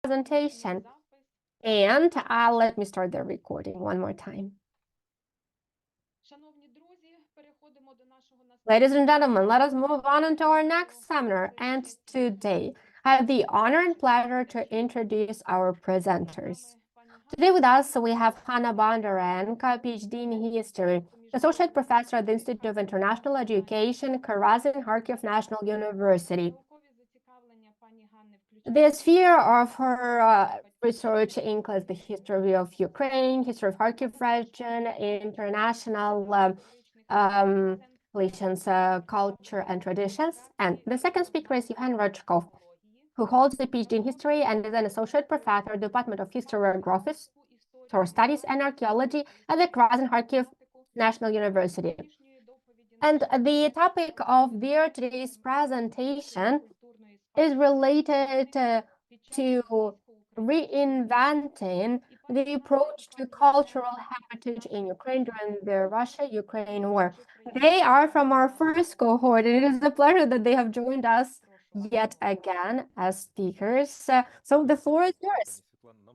presentation. And let me start the recording one more time. Ladies and gentlemen, let us move on into our next seminar. And today, I have the honor and pleasure to introduce our presenters. Today with us, we have Hanna Bondarenko, PhD in History, Associate Professor at the Institute of International Education, Karazin, Kharkiv National University. The sphere of her research includes the history of Ukraine, history of Kharkiv region, international relations, culture, and traditions. And the second speaker is Yevhen Rachkov, who holds a PhD in history and is an associate professor at the Department of Historiography, Studies, and Archaeology at the Karazin Kharkiv National University. And the topic of their today's presentation is related to reinventing the approach to cultural heritage in Ukraine during the Russia-Ukraine war. They are from our first cohort, and it is a pleasure that they have joined us yet again as speakers. So the floor is yours.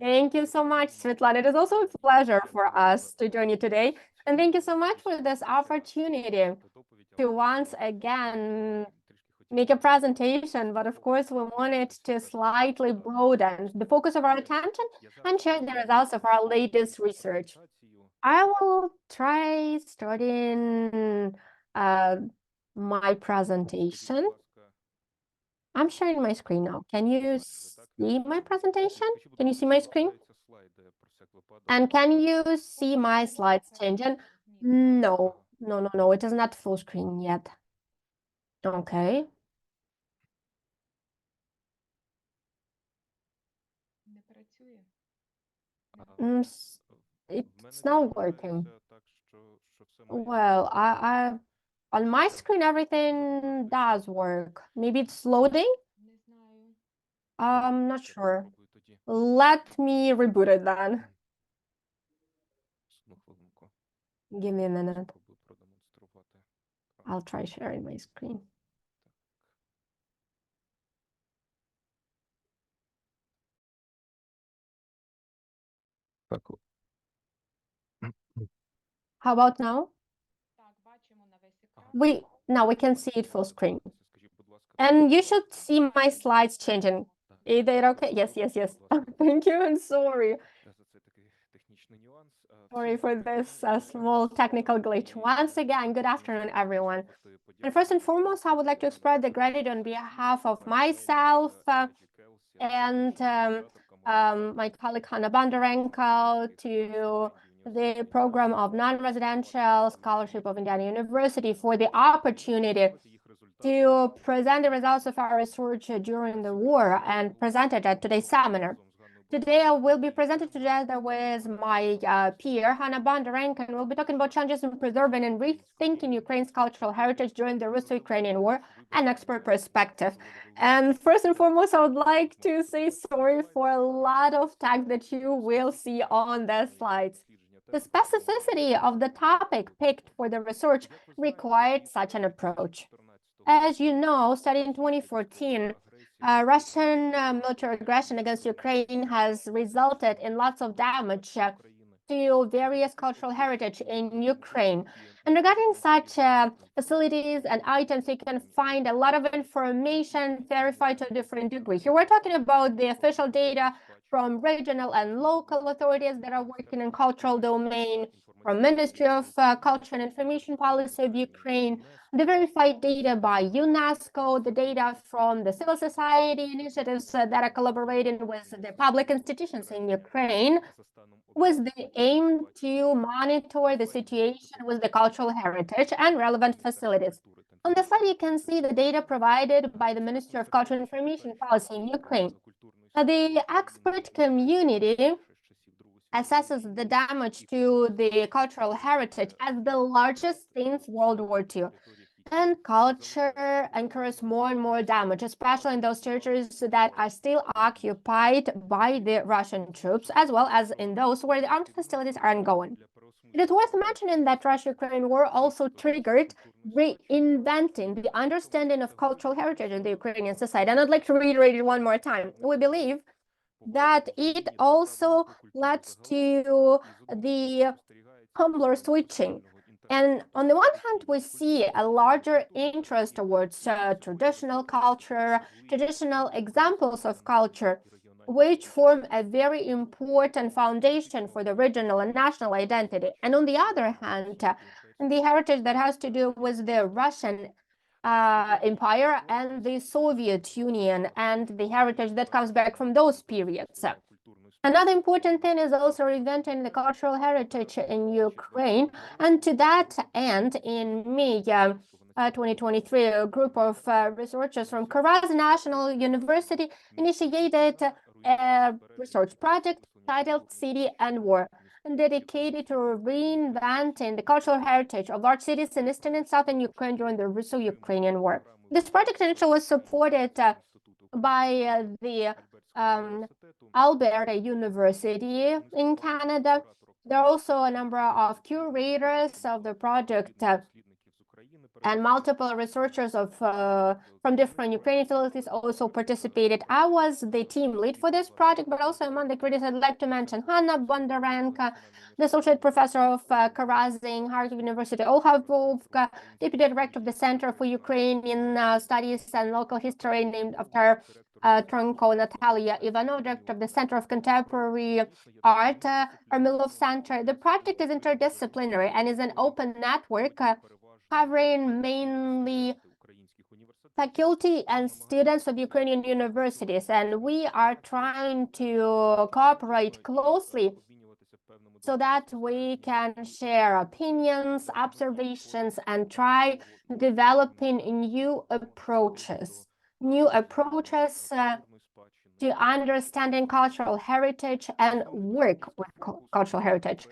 Thank you so much, Svetlana. It is also a pleasure for us to join you today. And thank you so much for this opportunity to once again make a presentation, but of course we wanted to slightly broaden the focus of our attention and share the results of our latest research. I will try starting my presentation. I'm sharing my screen now. Can you see my presentation? Can you see my screen? And can you see my slides changing? No, it is not full screen yet. Okay. It's not working. Well, I on my screen everything does work. Maybe it's loading. I'm not sure. Let me reboot it then. Give me a minute. I'll try sharing my screen. How about now? Now we can see it full screen. And you should see my slides changing. Is that okay? Yes. Thank you, and sorry. Sorry for this small technical glitch. Once again, good afternoon, everyone. And first and foremost, I would like to express the gratitude on behalf of myself and my colleague Hanna Bondarenko to the program of Non-Residential Scholarship of Indiana University for the opportunity to present the results of our research during the war and present it at today's seminar. Today, I will be presented together with my peer, Hanna Bondarenko, and we'll be talking about challenges in preserving and rethinking Ukraine's cultural heritage during the Russo-Ukrainian War, an expert perspective. And first and foremost, I would like to say sorry for a lot of text that you will see on the slides. The specificity of the topic picked for the research required such an approach. As you know, starting in 2014, Russian military aggression against Ukraine has resulted in lots of damage to various cultural heritage in Ukraine. And regarding such facilities and items, you can find a lot of information verified to a different degree. Here we're talking about the official data from regional and local authorities that are working in cultural domain, from Ministry of Culture and Information Policy of Ukraine, the verified data by UNESCO, the data from the civil society initiatives that are collaborating with the public institutions in Ukraine, with the aim to monitor the situation with the cultural heritage and relevant facilities. On the slide, you can see the data provided by the Ministry of Culture and Information Policy in Ukraine. The expert community assesses the damage to the cultural heritage as the largest since World War II. And culture incurs more and more damage, especially in those territories that are still occupied by the Russian troops, as well as in those where the armed hostilities are ongoing. It is worth mentioning that Russia-Ukraine war also triggered reinventing the understanding of cultural heritage in the Ukrainian society. And I'd like to reiterate it one more time. We believe that it also led to the humbler switching. And on the one hand, we see a larger interest towards traditional culture, traditional examples of culture, which form a very important foundation for the regional and national identity. And on the other hand, the heritage that has to do with the Russian Empire and the Soviet Union and the heritage that comes back from those periods. Another important thing is also reinventing the cultural heritage in Ukraine. And to that end, in May 2023, a group of researchers from Karazin National University initiated a research project titled City and War, dedicated to reinventing the cultural heritage of large cities in eastern and southern Ukraine during the Russo-Ukrainian War. This project initially was supported by the Alberta University in Canada. There are also a number of curators of the project and multiple researchers from different Ukrainian facilities also participated. I was the team lead for this project, but also among the critics, I'd like to mention Hanna, Bondarenko, the associate professor of Karazin, Kharkiv University, Olhavovka, deputy director of the Center for Ukrainian Studies and Local History, named after Tronko Natalia Ivanov, director of the Center of Contemporary Art, Armilov Center. The project is interdisciplinary and is an open network covering mainly faculty and students of Ukrainian universities, and we are trying to cooperate closely so that we can share opinions, observations, and try developing new approaches to understanding cultural heritage and work with cultural heritage.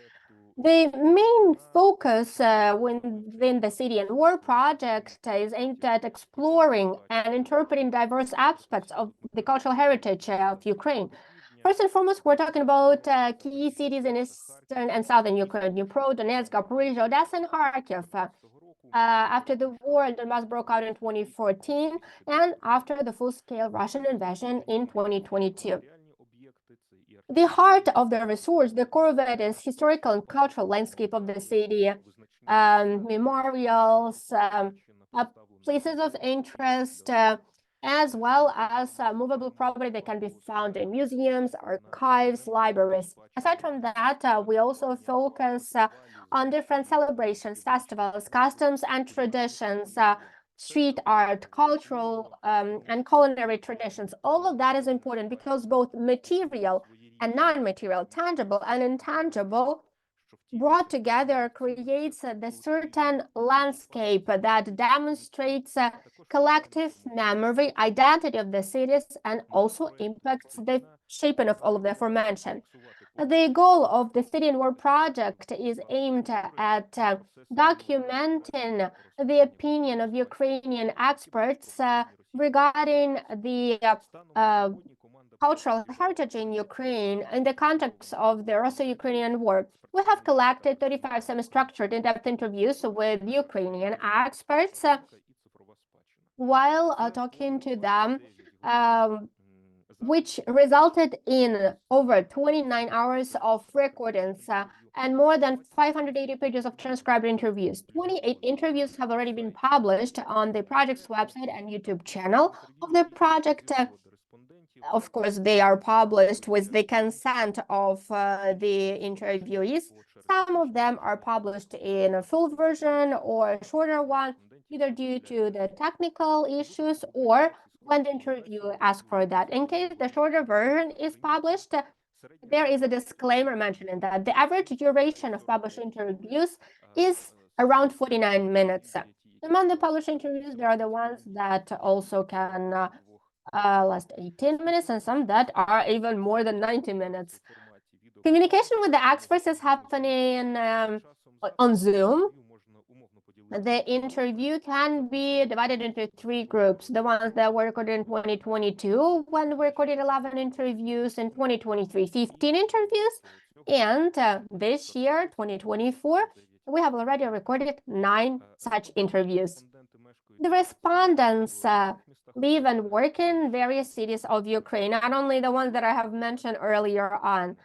The main focus within the City and War project is aimed at exploring and interpreting diverse aspects of the cultural heritage of Ukraine. First and foremost, we're talking about key cities in eastern and southern Ukraine: Dnipro, Donetsk, Zaporizhzhia, Odessa, and Kharkiv. After the war in Donbass broke out in 2014 and after the full-scale Russian invasion in 2022. The heart of the resource, the core of it, is historical and cultural landscape of the city, memorials, places of interest, as well as movable property that can be found in museums, archives, libraries. Aside from that, we also focus on different celebrations, festivals, customs, and traditions, street art, cultural and culinary traditions. All of that is important because both material and non-material, tangible and intangible, brought together creates the certain landscape that demonstrates collective memory, identity of the cities, and also impacts the shaping of all of the aforementioned. The goal of the City and War project is aimed at documenting the opinion of Ukrainian experts regarding the cultural heritage in Ukraine in the context of the Russo-Ukrainian War. We have collected 35 semi-structured in-depth interviews with Ukrainian experts while talking to them, which resulted in over 29 hours of recordings and more than 580 pages of transcribed interviews. 28 interviews have already been published on the project's website and YouTube channel of the project. Of course, they are published with the consent of the interviewees. Some of them are published in a full version or a shorter one, either due to the technical issues or when the interviewer asks for that. In case the shorter version is published, there is a disclaimer mentioning that the average duration of published interviews is around 49 minutes. Among the published interviews, there are the ones that also can last 18 minutes and some that are even more than 90 minutes. Communication with the experts is happening on Zoom. The interview can be divided into 3 groups. The ones that were recorded in 2022, when we recorded 11 interviews, in 2023, 15 interviews, and this year, 2024, we have already recorded 9 such interviews. The respondents live and work in various cities of Ukraine, not only the ones that I have mentioned earlier on.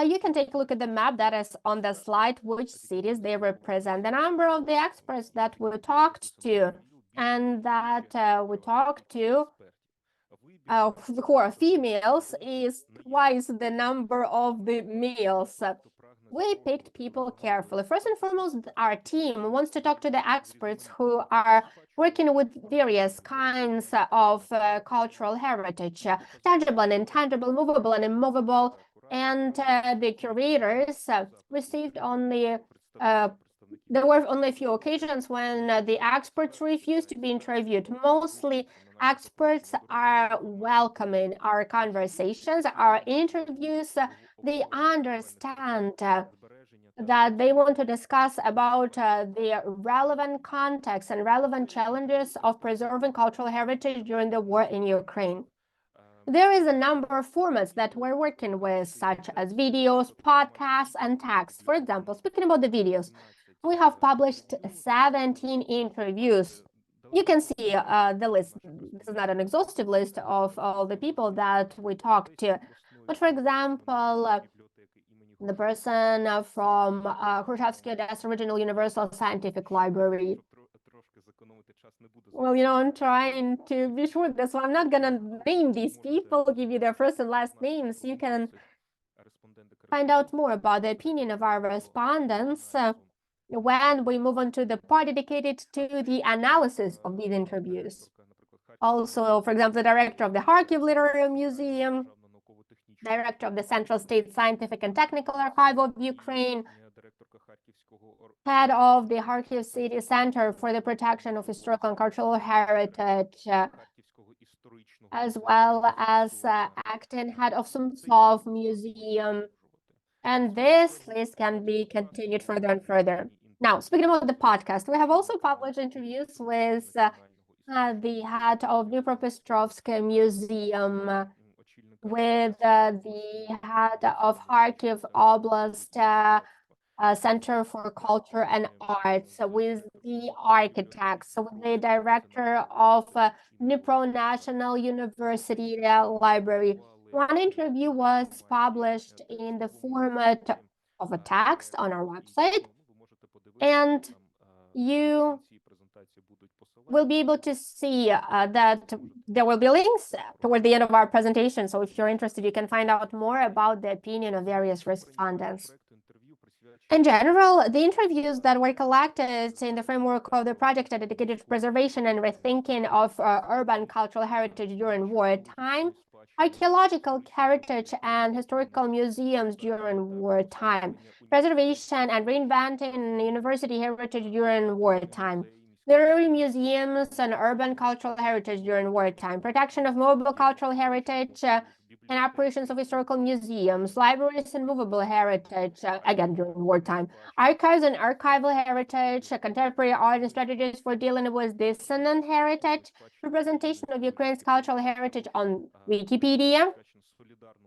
You can take a look at the map that is on the slide, which cities they represent. The number of the experts that we talked to and that we talked to who are females is twice the number of the males. We picked people carefully. First and foremost, our team wants to talk to the experts who are working with various kinds of cultural heritage, tangible and intangible, movable and immovable, and the curators received only there were only a few occasions when the experts refused to be interviewed. Mostly, experts are welcoming our conversations, our interviews. They understand that they want to discuss about the relevant context and relevant challenges of preserving cultural heritage during the war in Ukraine. There is a number of formats that we're working with, such as videos, podcasts, and text. For example, speaking about the videos, we have published 17 interviews. You can see the list. This is not an exhaustive list of all the people that we talked to. But for example, the person from Khrushchevsky Odessa Original Universal Scientific Library. Well, I'm trying to be sure this one. I'm not gonna name these people, give you their first and last names. You can find out more about the opinion of our respondents when we move on to the part dedicated to the analysis of these interviews. Also, for example, the director of the Kharkiv Literary Museum, director of the Central State Scientific and Technical Archive of Ukraine, head of the Kharkiv City Center for the Protection of Historical and Cultural Heritage, as well as acting head of Sumtsov Museum. And this list can be continued further and further. Now, speaking about the podcast, we have also published interviews with the head of Dnipropetrovsk Museum, with the head of Kharkiv Oblast Center for Culture and Arts, with the architects, with the director of Dnipro National University Library. One interview was published in the format of a text on our website, and you will be able to see that there will be links toward the end of our presentation. So if you're interested, you can find out more about the opinion of various respondents. In general, the interviews that were collected in the framework of the project are dedicated to preservation and rethinking of urban cultural heritage during wartime, archaeological heritage and historical museums during wartime, preservation and reinventing university heritage during wartime, literary museums and urban cultural heritage during wartime, protection of mobile cultural heritage, and operations of historical museums, libraries and movable heritage, again during wartime, archives and archival heritage, contemporary art and strategies for dealing with dissonant heritage, representation of Ukraine's cultural heritage on Wikipedia,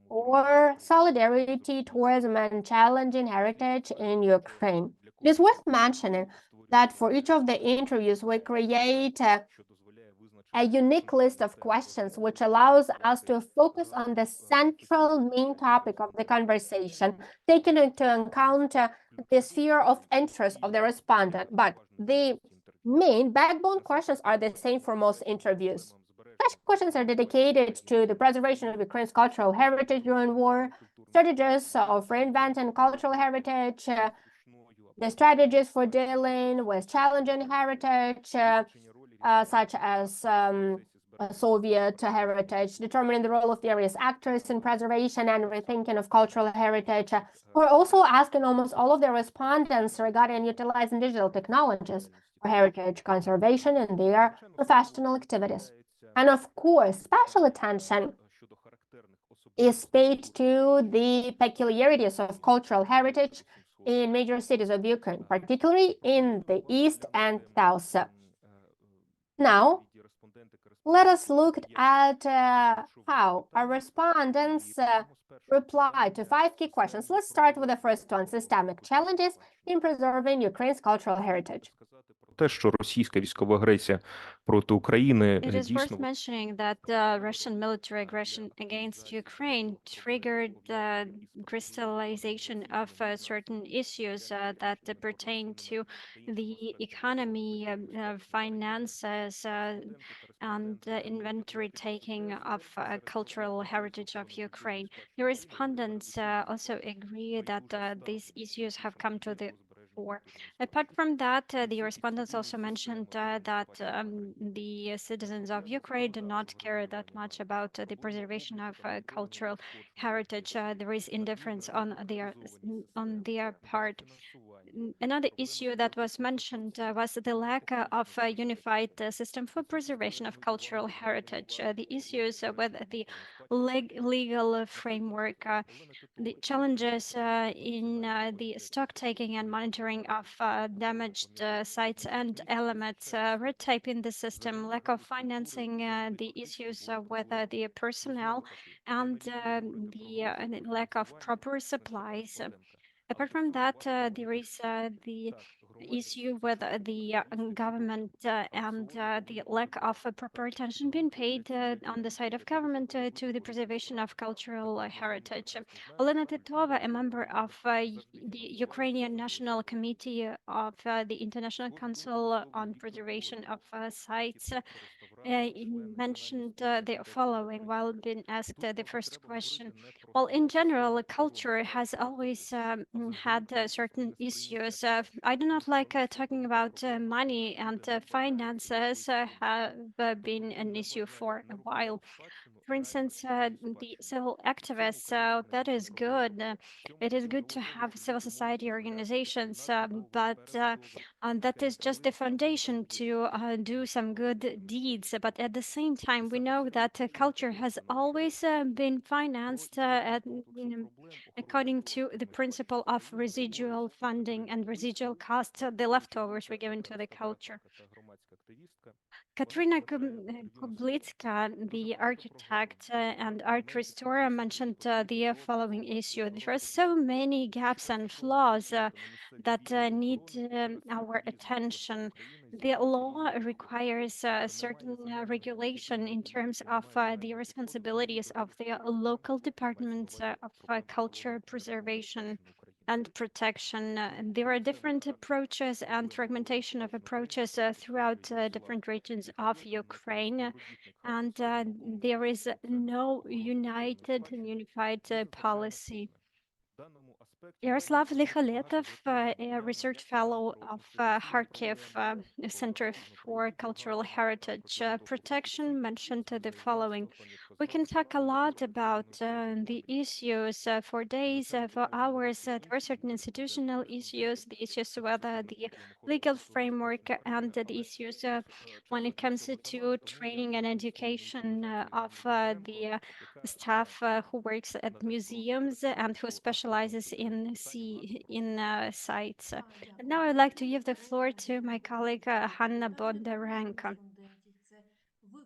or solidarity, tourism, and challenging heritage in Ukraine. It is worth mentioning that for each of the interviews, we create a unique list of questions, which allows us to focus on the central main topic of the conversation, taking into account the sphere of interest of the respondent. But the main backbone questions are the same for most interviews. Such questions are dedicated to the preservation of Ukraine's cultural heritage during war, strategies of reinventing cultural heritage, the strategies for dealing with challenging heritage, such as Soviet heritage, determining the role of various actors in preservation and rethinking of cultural heritage. We're also asking almost all of the respondents regarding utilizing digital technologies for heritage conservation in their professional activities. And of course, special attention is paid to the peculiarities of cultural heritage in major cities of Ukraine, particularly in the east and south. Now, let us look at how our respondents reply to 5 key questions. Let's start with the first one: systemic challenges in preserving Ukraine's cultural heritage. те, що російська військова агресія проти України It is worth дійсно mentioning that Russian military aggression against Ukraine triggered the crystallization of certain issues that pertain to the economy, finances, and inventory taking of cultural heritage of Ukraine. The respondents also agree that these issues have come to the fore. Apart from that, the respondents also mentioned that the citizens of Ukraine do not care that much about the preservation of cultural heritage. There is indifference on their part. Another issue that was mentioned was the lack of a unified system for preservation of cultural heritage. The issues with the legal framework, the challenges in the stock taking and monitoring of damaged sites and elements, red tape in the system, lack of financing, the issues with the personnel, and the lack of proper supplies. Apart from that, there is the issue with the government and the lack of proper attention being paid on the side of government to the preservation of cultural heritage. Olena Titova, a member of the Ukrainian National Committee of the International Council on Preservation of Sites, mentioned the following while being asked the first question. Well, in general, culture has always had certain issues. I do not like talking about money, and finances have been an issue for a while. For instance, the civil activists, that is good. It is good to have civil society organizations, but that is just the foundation to do some good deeds. But at the same time, we know that culture has always been financed according to the principle of residual funding and residual costs, the leftovers we give into the culture. Katrina Kublitska, the architect and art restorer, mentioned the following issue. There are so many gaps and flaws that need our attention. The law requires a certain regulation in terms of the responsibilities of the local departments of culture preservation and protection. There are different approaches and fragmentation of approaches throughout different regions of Ukraine, and there is no united and unified policy. Yaroslav Likhaletov, a research fellow of Kharkiv Center for Cultural Heritage Protection, mentioned the following. We can talk a lot about the issues for days, for hours. There are certain institutional issues, the issues whether the legal framework, and the issues when it comes to training and education of the staff who works at museums and who specializes in sites. And now I'd like to give the floor to my colleague Hanna Bondarenko.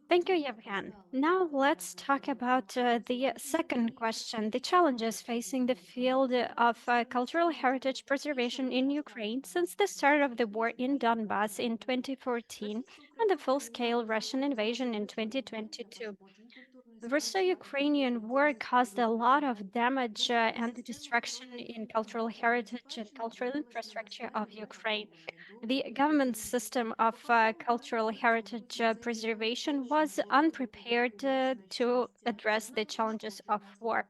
Thank you, Yevhen. Now let's talk about the second question, the challenges facing the field of cultural heritage preservation in Ukraine since the start of the war in Donbass in 2014 and the full-scale Russian invasion in 2022. The Russo-Ukrainian war caused a lot of damage and destruction in cultural heritage and cultural infrastructure of Ukraine. The government system of cultural heritage preservation was unprepared to address the challenges of war.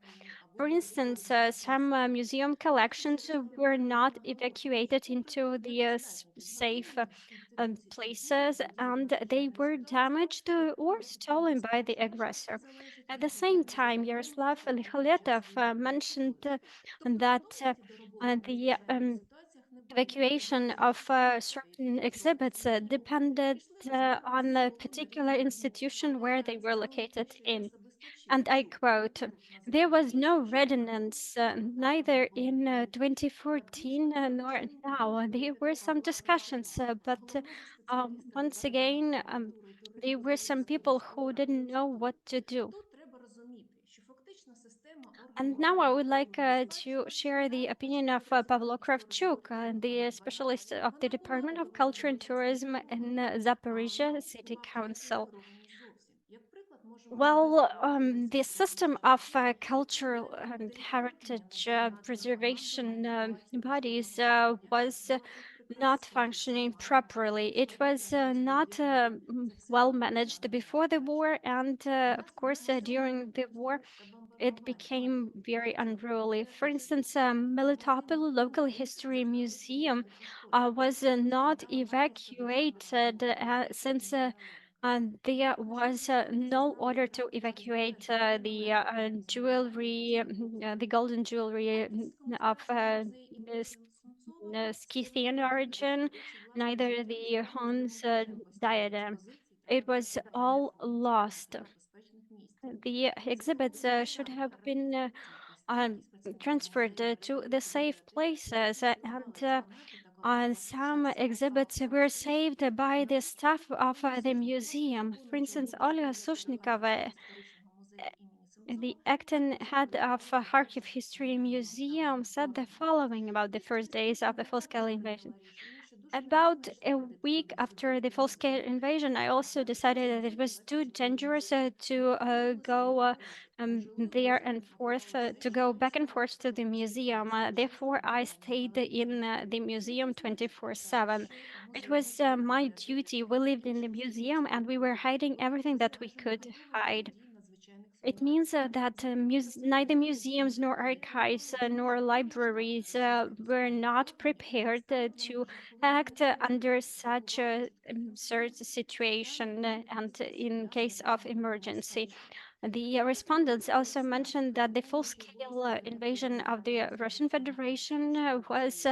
For instance, some museum collections were not evacuated into the safe places, and they were damaged or stolen by the aggressor. At the same time, Yaroslav Likholetov mentioned that the evacuation of certain exhibits depended on the particular institution where they were located in. And I quote, there was no readiness, neither in 2014 nor now. There were some discussions, but once again, there were some people who didn't know what to do. And now I would like to share the opinion of Pavlo Kravchuk, the specialist of the Department of Culture and Tourism in Zaporizhia City Council. Well, the system of cultural and heritage preservation bodies was not functioning properly. It was not well managed before the war, and of course, during the war, it became very unruly. For instance, Melitopol Local History Museum was not evacuated since there was no order to evacuate jewelry, the golden jewelry of Scythian origin, neither the Huns diadem. It was all lost. The exhibits should have been um, transferred to the safe places, and some exhibits were saved by the staff of the museum. For instance, Olga Sushnikova, the acting head of Kharkiv History Museum, said the following about the first days of the full-scale invasion. About a week after the full-scale invasion, I also decided that it was too dangerous to go there and forth, to go back and forth to the museum. Therefore, I stayed in the museum 24/7. It was my duty. We lived in the museum and we were hiding everything that we could hide. It means that neither museums nor archives nor libraries were not prepared to act under such a absurd situation and in case of emergency. The respondents also mentioned that the full-scale invasion of the Russian Federation was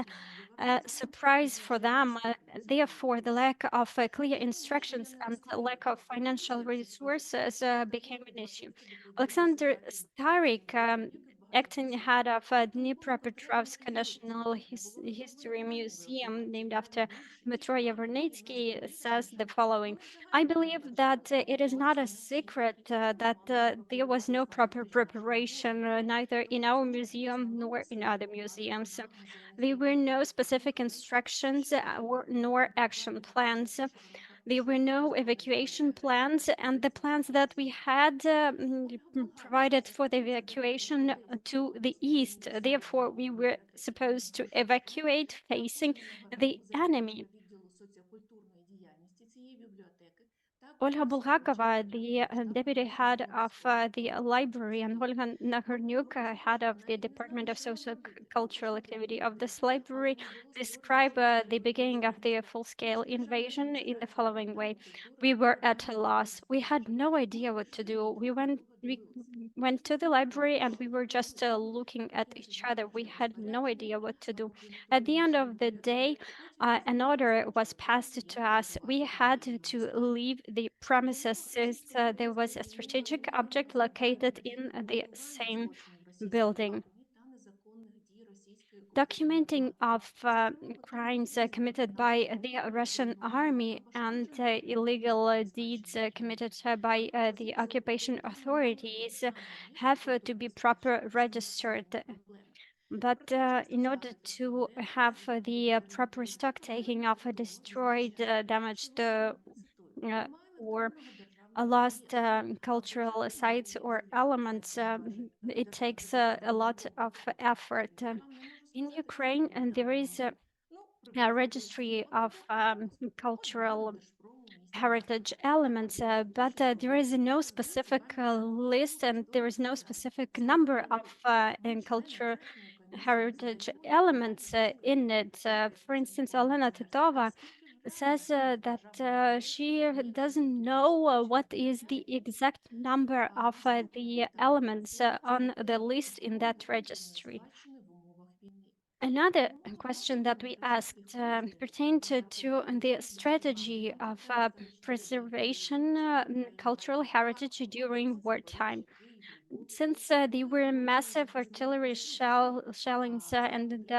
a surprise for them. Therefore, the lack of clear instructions and the lack of financial resources became an issue. Alexander Starik, acting head of Dnipropetrovsk National History Museum, named after Dmitro Yevernitsky, says the following. I believe that it is not a secret that there was no proper preparation, neither in our museum nor in other museums. There were no specific instructions nor action plans. There were no evacuation plans, and the plans that we had provided for the evacuation to the east. Therefore, we were supposed to evacuate facing the enemy. Olga Bulgakova, the deputy head of the library, and Olga Nahornyuk, head of the Department of Socio-Cultural Activity of this library, describe the beginning of the full-scale invasion in the following way. We were at a loss. We had no idea what to do. We went to the library and we were just looking at each other. We had no idea what to do. At the end of the day, an order was passed to us. We had to leave the premises since there was a strategic object located in the same building. Documenting of crimes committed by the Russian army and illegal deeds committed by the occupation authorities have to be proper registered. But in order to have the proper stock taking of destroyed, damaged, or lost cultural sites or elements, it takes a lot of effort. In Ukraine, and there is a registry of cultural heritage elements, but there is no specific list and there is no specific number of cultural heritage elements in it. For instance, Olena Titova says that she doesn't know what is the exact number of the elements on the list in that registry. Another question that we asked pertained to the strategy of preservation cultural heritage during wartime. Since there were massive artillery shellings and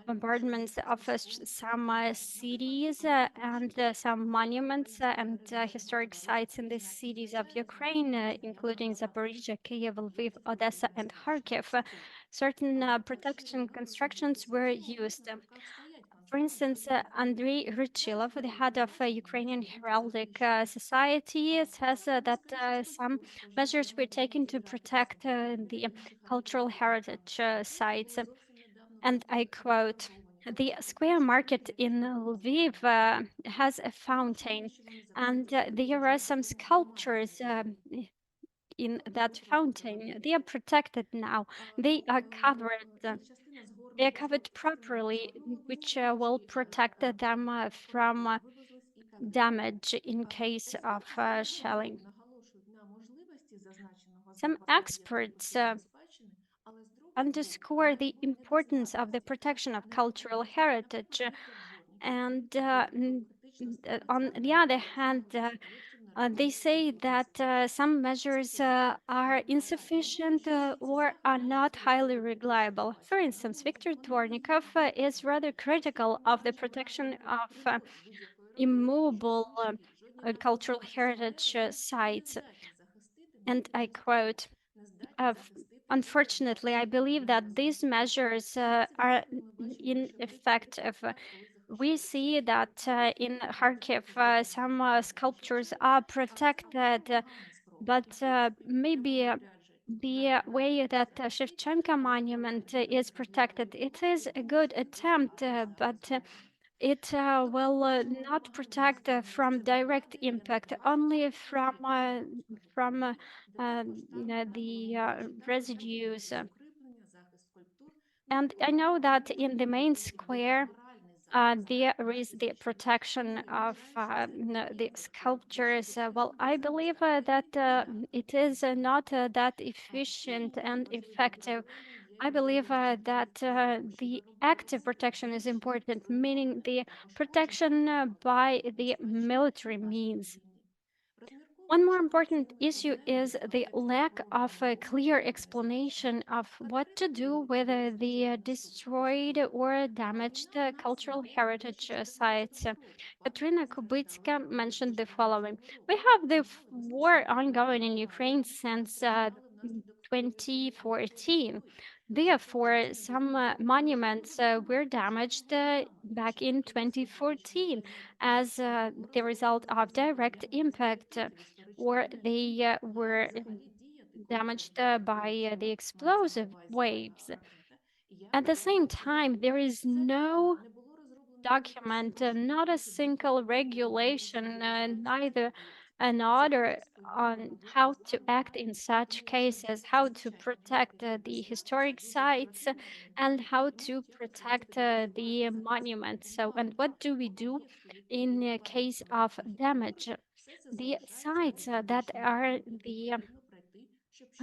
bombardments of some cities and some monuments and historic sites in the cities of Ukraine, including Zaporizhia, Kiev, Lviv, Odessa, and Kharkiv. Certain protection constructions were used. For instance, Andrei Rychilov, the head of Ukrainian Heraldic Society, says that some measures were taken to protect the cultural heritage sites. And I quote, "The square market in Lviv has a fountain, and there are some sculptures in that fountain. They are protected now. They are covered. They are covered properly, which will protect them from damage in case of shelling." Some experts underscore the importance of the protection of cultural heritage. And on the other hand, they say that some measures are insufficient or are not highly reliable. For instance, Viktor Dvornikov is rather critical of the protection of immovable cultural heritage sites. And I quote, "Unfortunately, I believe that these measures are ineffective. We see that in Kharkiv, some sculptures are protected, but maybe the way that Shevchenko monument is protected, it is a good attempt, but it will not protect from direct impact, only from the residues." And I know that in the main square, there is the protection of the sculptures. Well, I believe that it is not that efficient and effective. I believe that the active protection is important, meaning the protection by the military means. One more important issue is the lack of a clear explanation of what to do with the destroyed or damaged cultural heritage sites. Katrina Kubitska mentioned the following. We have the war ongoing in Ukraine since 2014. Therefore, some monuments were damaged back in 2014 as the result of direct impact, or they were damaged by the explosive waves. At the same time, there is no document, not a single regulation, neither an order on how to act in such cases, how to protect the historic sites, and how to protect the monuments. So, and what do we do in case of damage? The sites that are the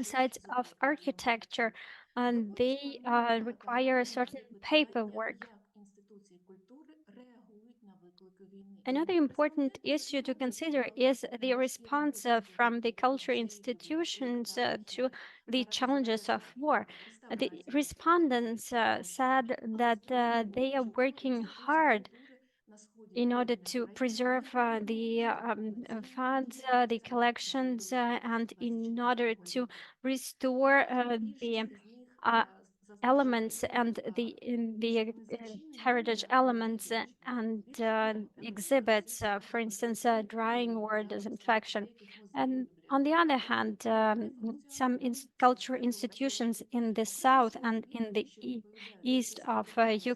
sites of architecture, and they require certain paperwork. Another important issue to consider is the response from the cultural institutions to the challenges of war. The respondents said that they are working hard in order to preserve the funds, the collections, and in order to restore the elements and the heritage elements and exhibits, for instance, drying or disinfection. And on the other hand, some cultural institutions in the south and in the east of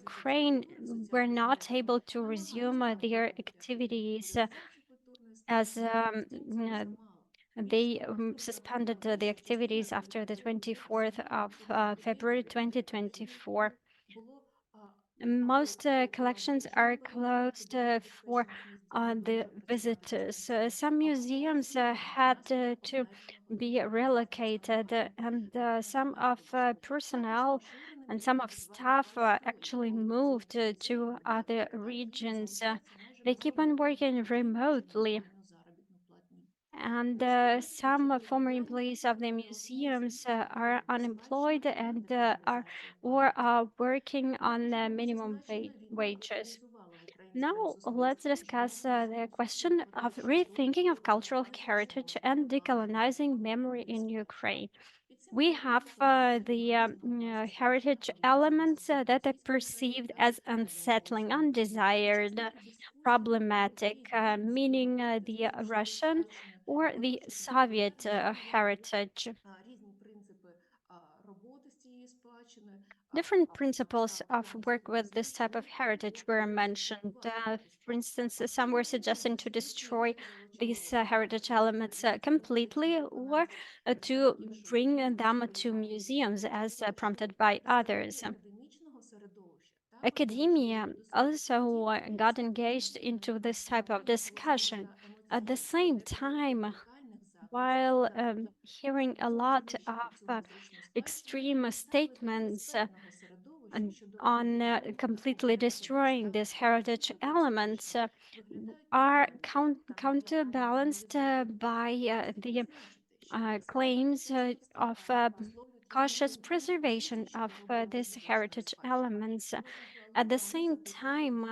Ukraine were not able to resume their activities as they suspended the activities after the 24th of February 2024. Most collections are closed for the visitors. Some museums had to be relocated, and some of personnel and some of staff actually moved to other regions. They keep on working remotely. and some former employees of the museums are unemployed and are working on minimum wages. Now, let's discuss the question of rethinking of cultural heritage and decolonizing memory in Ukraine. We have the heritage elements that are perceived as unsettling, undesired, problematic, meaning the Russian or the Soviet heritage. Different principles of work with this type of heritage were mentioned. For instance, some were suggesting to destroy these heritage elements completely or to bring them to museums as prompted by others. Academia also got engaged into this type of discussion. At the same time, while hearing a lot of extreme statements on completely destroying these heritage elements, are counterbalanced by the claims of cautious preservation of these heritage elements. At the same time,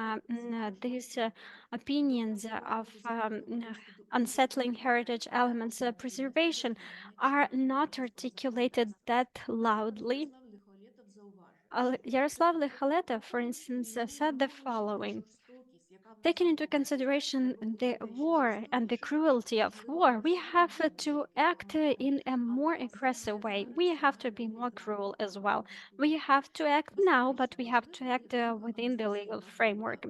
these opinions of unsettling heritage elements preservation are not articulated that loudly. Yaroslav Likhaleta, for instance, said the following: taking into consideration the war and the cruelty of war, we have to act in a more aggressive way. We have to be more cruel as well. We have to act now, but we have to act within the legal framework.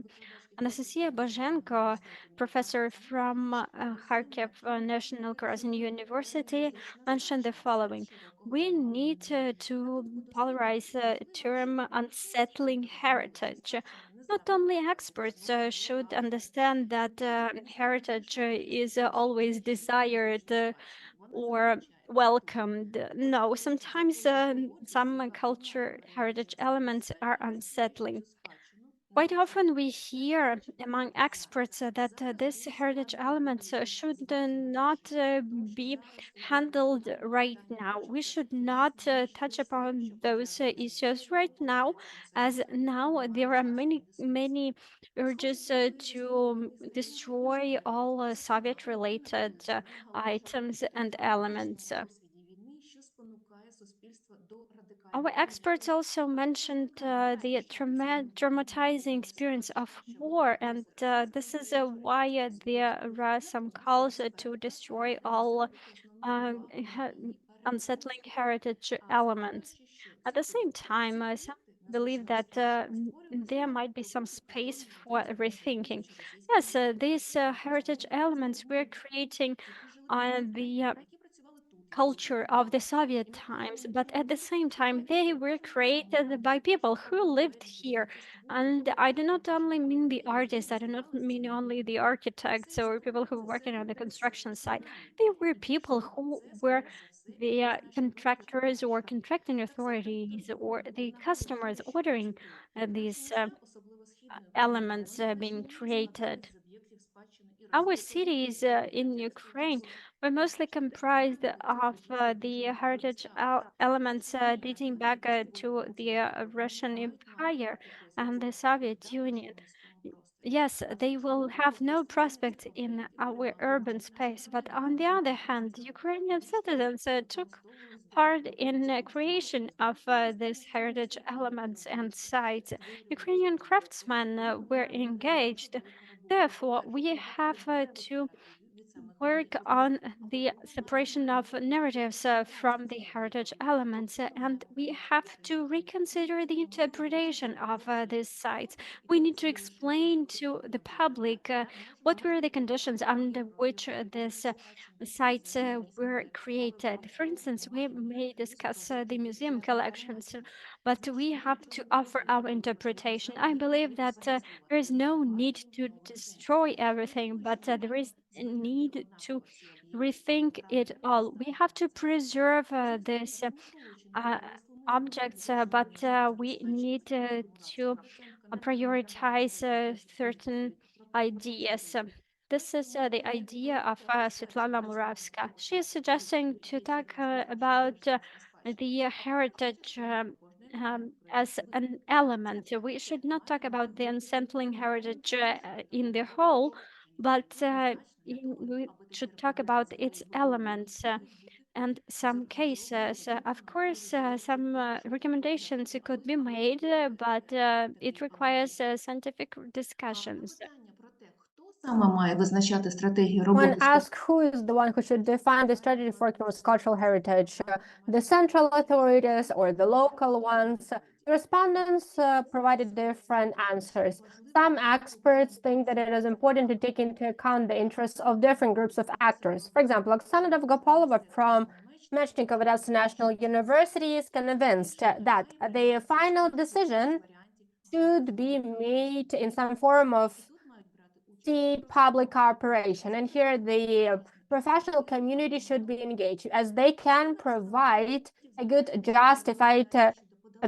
Anastasia Bondarenko, professor from Kharkiv National Karazin University, mentioned the following: we need to polarize the term unsettling heritage. Not only experts should understand that heritage is always desired or welcomed. No, sometimes some culture heritage elements are unsettling. Quite often, we hear among experts that these heritage elements should not be handled right now. We should not touch upon those issues right now, as now there are many urges to destroy all Soviet-related items and elements. Our experts also mentioned the traumatizing experience of war, and this is why there are some calls to destroy all he- unsettling heritage elements. At the same time, some believe that there might be some space for rethinking. Yes, these heritage elements we're creating the culture of the Soviet times, but at the same time, they were created by people who lived here. And I do not only mean the artists, I do not mean only the architects or people who were working on the construction site. They were people who were the contractors or contracting authorities or the customers ordering these elements being created. Our cities in Ukraine were mostly comprised of the heritage elements dating back to the Russian Empire and the Soviet Union. Yes, they will have no prospect in our urban space, but on the other hand, Ukrainian citizens took part in creation of these heritage elements and sites. Ukrainian craftsmen were engaged. Therefore, we have to work on the separation of narratives from the heritage elements, and we have to reconsider the interpretation of these sites. We need to explain to the public what were the conditions under which these sites were created. For instance, we may discuss the museum collections, but we have to offer our interpretation. I believe that there is no need to destroy everything, but there is a need to rethink it all. We have to preserve these uh, objects, but we need to prioritize certain ideas. This is the idea of Svetlana Muravska. She is suggesting to talk about the heritage as an element. We should not talk about the unsettling heritage in the whole, but we should talk about its elements and some cases. Of course, some recommendations could be made, but it requires scientific discussions. Саме має визначати стратегію When роботи з asked who is the one who should define the strategy for Khmer's cultural heritage, the central authorities or the local ones, the respondents provided different answers. Some experts think that it is important to take into account the interests of different groups of actors. For example, Oksana Dovgopolova from Mechnikov National University is convinced that the final decision should be made in some form of public cooperation. And here the professional community should be engaged as they can provide a good justified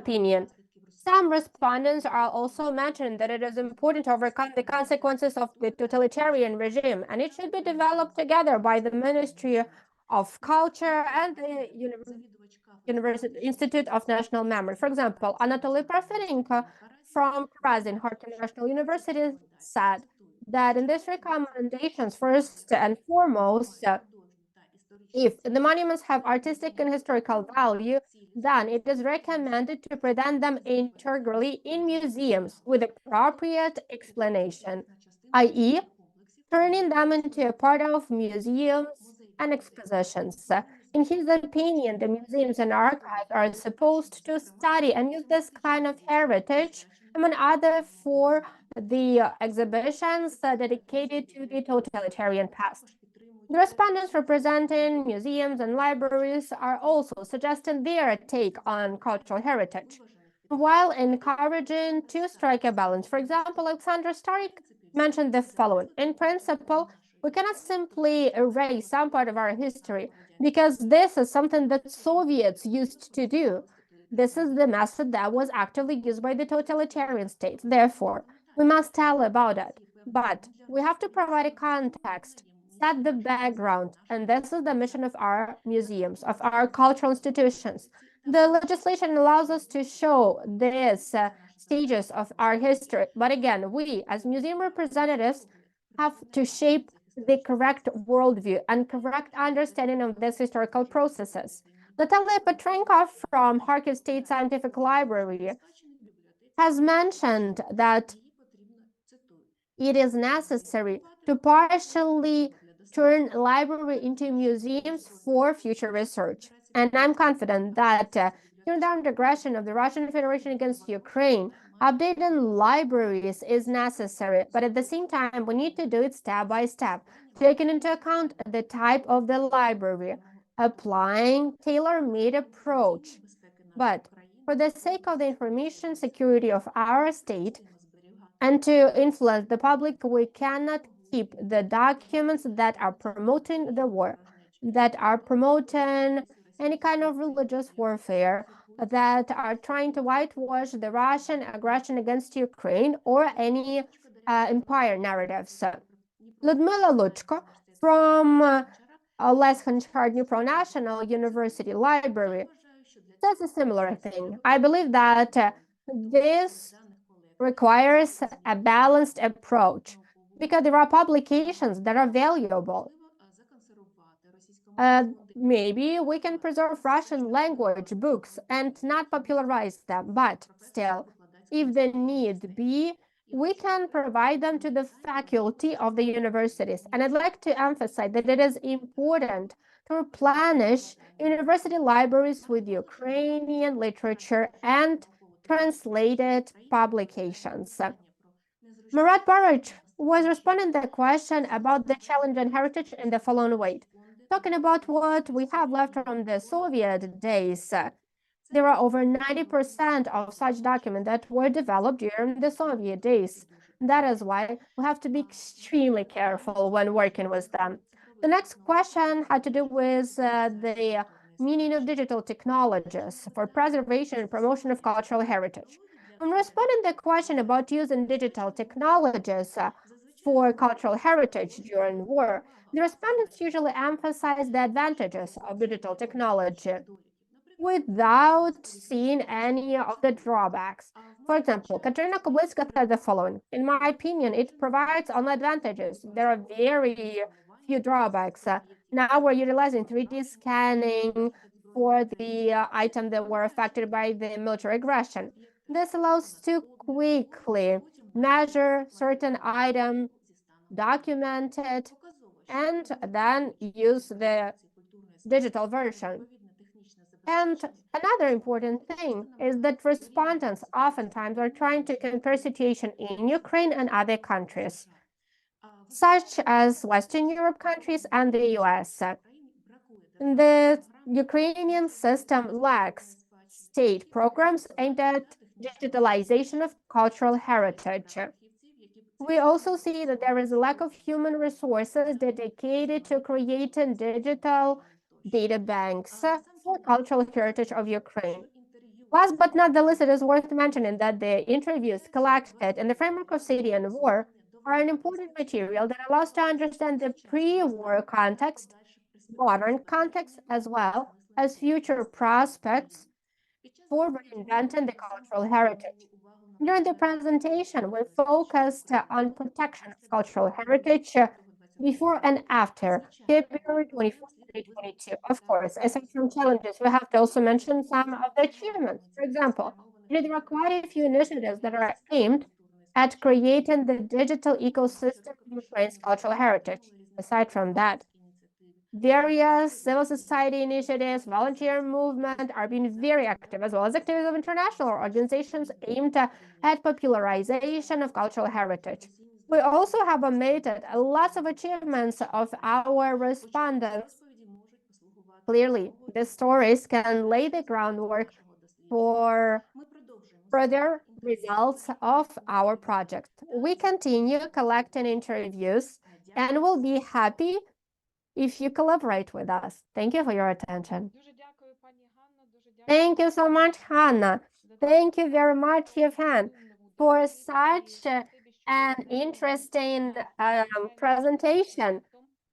opinion. Some respondents are also mentioned that it is important to overcome the consequences of the totalitarian regime, and it should be developed together by the Ministry of Culture and the University Institute of National Memory. For example, Anatoly Parfenenko from Karazin Kharkiv National University said that in these recommendations, first and foremost, if the monuments have artistic and historical value, then it is recommended to present them integrally in museums with appropriate explanation, i.e., turning them into a part of museums and expositions. In his opinion, the museums and archives are supposed to study and use this kind of heritage, among other, for the exhibitions dedicated to the totalitarian past. The respondents representing museums and libraries are also suggesting their take on cultural heritage, while encouraging to strike a balance. For example, Alexander Starik mentioned the following. In principle, we cannot simply erase some part of our history because this is something that Soviets used to do. This is the method that was actively used by the totalitarian states. Therefore, we must tell about it. But we have to provide a context, set the background, and this is the mission of our museums, of our cultural institutions. The legislation allows us to show these stages of our history. But again, we, as museum representatives, have to shape the correct worldview and correct understanding of these historical processes. Natalia Petrenko from Kharkiv State Scientific Library has mentioned that it is necessary to partially turn library into museums for future research. And I'm confident that during the aggression of the Russian Federation against Ukraine, updating libraries is necessary, but at the same time, we need to do it step by step, taking into account the type of the library, applying tailor-made approach. But for the sake of the information security of our state and to influence the public, we cannot keep the documents that are promoting the war, that are promoting any kind of religious warfare, that are trying to whitewash the Russian aggression against Ukraine or any empire narratives. Ludmila Luchko from Les Hanchard Dnipro National University Library says a similar thing. I believe that this requires a balanced approach because there are publications that are valuable. Maybe we can preserve Russian language books and not popularize them, but still, if the need be, we can provide them to the faculty of the universities. And I'd like to emphasize that it is important to replenish university libraries with Ukrainian literature and translated publications. Murat Baraj was responding to the question about the challenge and heritage in the following way. Talking about what we have left from the Soviet days, there are over 90% of such documents that were developed during the Soviet days. That is why we have to be extremely careful when working with them. The next question had to do with the meaning of digital technologies for preservation and promotion of cultural heritage. When responding to the question about using digital technologies for cultural heritage during war, the respondents usually emphasize the advantages of digital technology without seeing any of the drawbacks. For example, Katerina Kobliska said the following: in my opinion, it provides only advantages. There are very few drawbacks. Now we're utilizing 3D scanning for the items that were affected by the military aggression. This allows to quickly measure certain item, document it, and then use the digital version. And another important thing is that respondents oftentimes are trying to compare situation in Ukraine and other countries, such as Western Europe countries and the US. The Ukrainian system lacks state programs aimed at digitalization of cultural heritage. We also see that there is a lack of human resources dedicated to creating digital data banks for cultural heritage of Ukraine. Last but not the least, it is worth mentioning that the interviews collected in the framework of Syrian war are an important material that allows to understand the pre-war context, modern context, as well as future prospects for reinventing the cultural heritage. During the presentation, we focused on protection of cultural heritage before and after February 24th, 2022. Of course, aside from challenges, we have to also mention some of the achievements. For example, there are quite a few initiatives that are aimed at creating the digital ecosystem of Ukraine's cultural heritage. Aside from that, various civil society initiatives, volunteer movement are being very active, as well as activities of international organizations aimed at popularization of cultural heritage. We also have omitted lots of achievements of our respondents. Clearly, the stories can lay the groundwork for further results of our project. We continue collecting interviews and will be happy if you collaborate with us. Thank you for your attention. Thank you so much, Hanna. Thank you very much, Yevhen, for such an interesting presentation.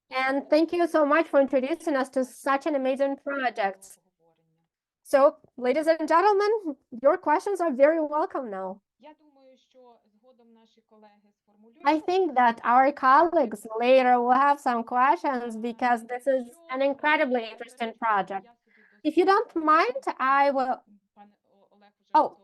And thank you so much for introducing us to such an amazing project. So, ladies and gentlemen, your questions are very welcome now. I think that our colleagues later will have some questions because this is an incredibly interesting project. If you don't mind, I will. Oh,